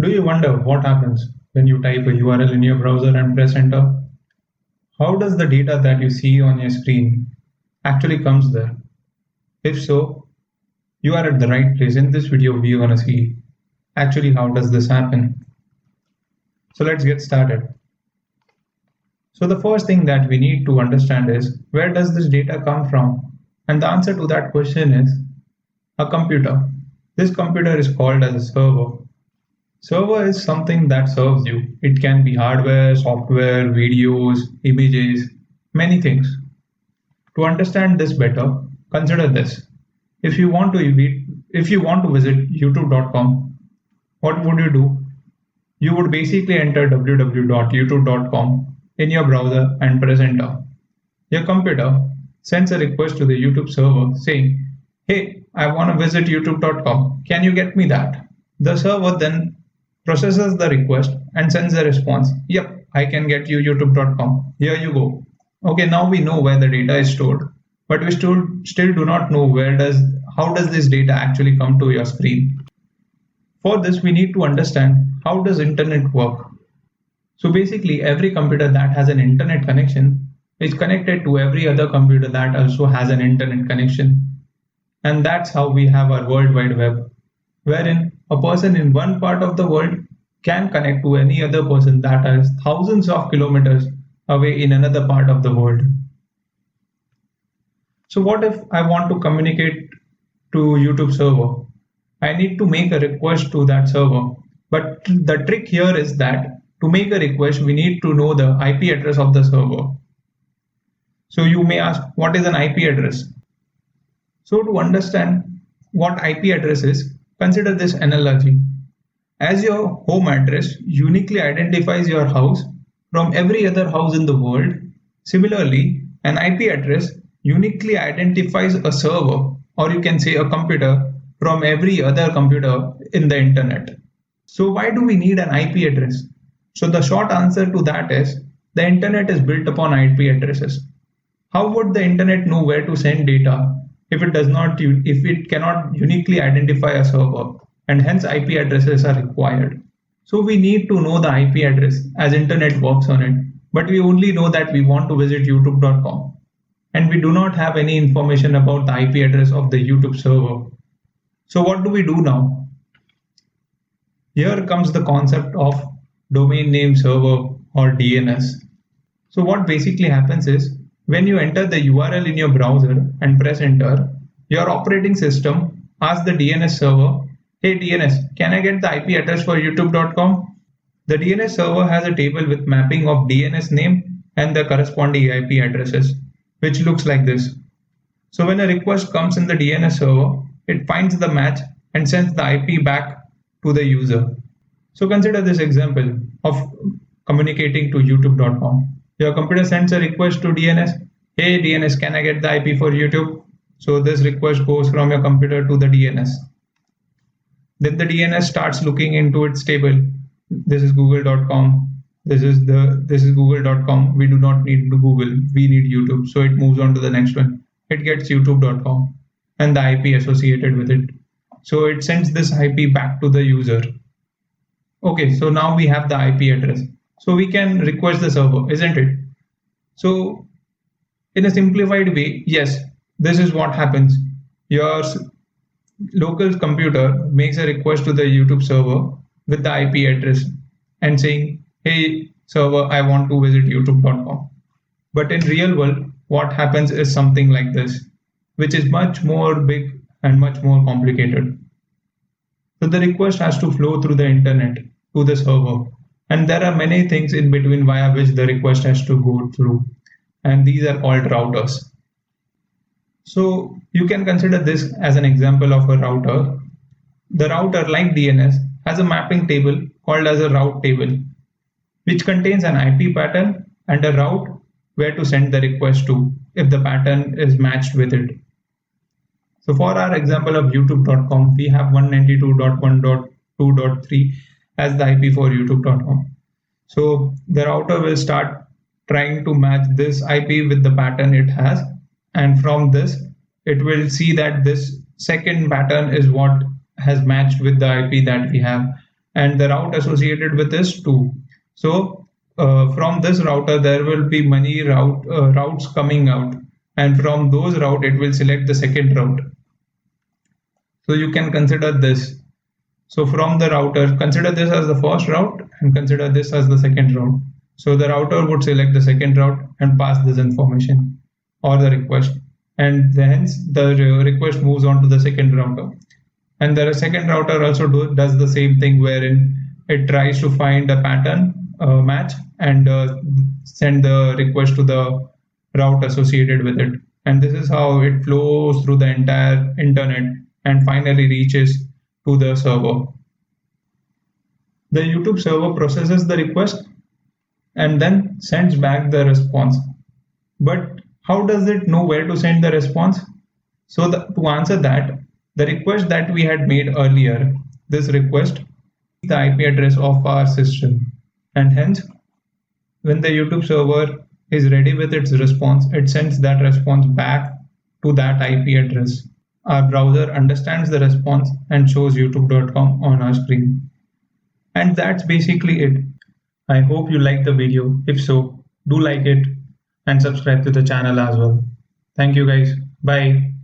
Do you wonder what happens when you type a URL in your browser and press enter? How does the data that you see on your screen actually comes there? If so, you are at the right place. In this video, we're gonna see actually how does this happen. So let's get started. So the first thing that we need to understand is where does this data come from? And the answer to that question is a computer. This computer is called as a server. Server is something that serves you. It can be hardware, software, videos, images, many things. To understand this better, consider this. If you want to visit youtube.com, what would you do? You would basically enter www.youtube.com in your browser and press enter. Your computer sends a request to the YouTube server saying, "Hey, I want to visit youtube.com. Can you get me that?" The server then processes the request and sends a response. "Yep, I can get you youtube.com. Here you go." Okay, now we know where the data is stored, but we still do not know how does this data actually come to your screen. For this, we need to understand how does internet work. So basically, every computer that has an internet connection is connected to every other computer that also has an internet connection. And that's how we have our World Wide Web, wherein a person in one part of the world can connect to any other person that is thousands of kilometers away in another part of the world. So what if I want to communicate to YouTube server? I need to make a request to that server. But the trick here is that to make a request, we need to know the IP address of the server. So you may ask, what is an IP address? So to understand what IP address is, consider this analogy. As your home address uniquely identifies your house from every other house in the world, similarly, an IP address uniquely identifies a server, or you can say a computer, from every other computer in the internet. So why do we need an IP address? So the short answer to that is the internet is built upon IP addresses. How would the internet know where to send data if it cannot uniquely identify a server, and hence IP addresses are required? So we need to know the IP address as internet works on it, but we only know that we want to visit youtube.com, and we do not have any information about the IP address of the YouTube server. So what do we do now? Here comes the concept of domain name server, or DNS. So what basically happens is when you enter the URL in your browser and press enter, your operating system asks the DNS server, "Hey DNS, can I get the IP address for youtube.com?" The DNS server has a table with mapping of DNS name and the corresponding IP addresses, which looks like this. So when a request comes in the DNS server, it finds the match and sends the IP back to the user. So consider this example of communicating to youtube.com. Your computer sends a request to DNS. "Hey DNS, can I get the IP for YouTube?" So this request goes from your computer to the DNS. Then the DNS starts looking into its table. This is google.com. This is google.com. We do not need to Google. We need YouTube. So it moves on to the next one. It gets youtube.com and the IP associated with it. So it sends this IP back to the user. Okay, so now we have the IP address. So we can request the server, isn't it? So in a simplified way, yes, this is what happens. Your local computer makes a request to the YouTube server with the IP address and saying, "Hey server, I want to visit youtube.com." But in real world, what happens is something like this, which is much more big and much more complicated. So the request has to flow through the internet to the server, and there are many things in between via which the request has to go through, and these are called routers. So you can consider this as an example of a router. The router, like DNS, has a mapping table called as a route table, which contains an IP pattern and a route where to send the request to if the pattern is matched with it. So for our example of youtube.com, we have 192.1.2.3 as the IP for youtube.com. So the router will start trying to match this IP with the pattern it has, and from this it will see that this second pattern is what has matched with the IP that we have, and the route associated with is 2. So from this router there will be many routes coming out, and from those route it will select the second route. So you can consider this. So from the router, consider this as the first route and consider this as the second route. So the router would select the second route and pass this information or the request, and hence the request moves on to the second router. And the second router also does the same thing, wherein it tries to find a pattern match and send the request to the route associated with it. And this is how it flows through the entire internet and finally reaches to the server. The YouTube server processes the request and then sends back the response. But how does it know where to send the response? So to answer that, the request that we had made earlier, this request is the IP address of our system, and hence when the YouTube server is ready with its response, it sends that response back to that IP address. Our browser understands the response and shows youtube.com on our screen. And that's basically it. I hope you liked the video. If so, do like it and subscribe to the channel as well. Thank you guys. Bye.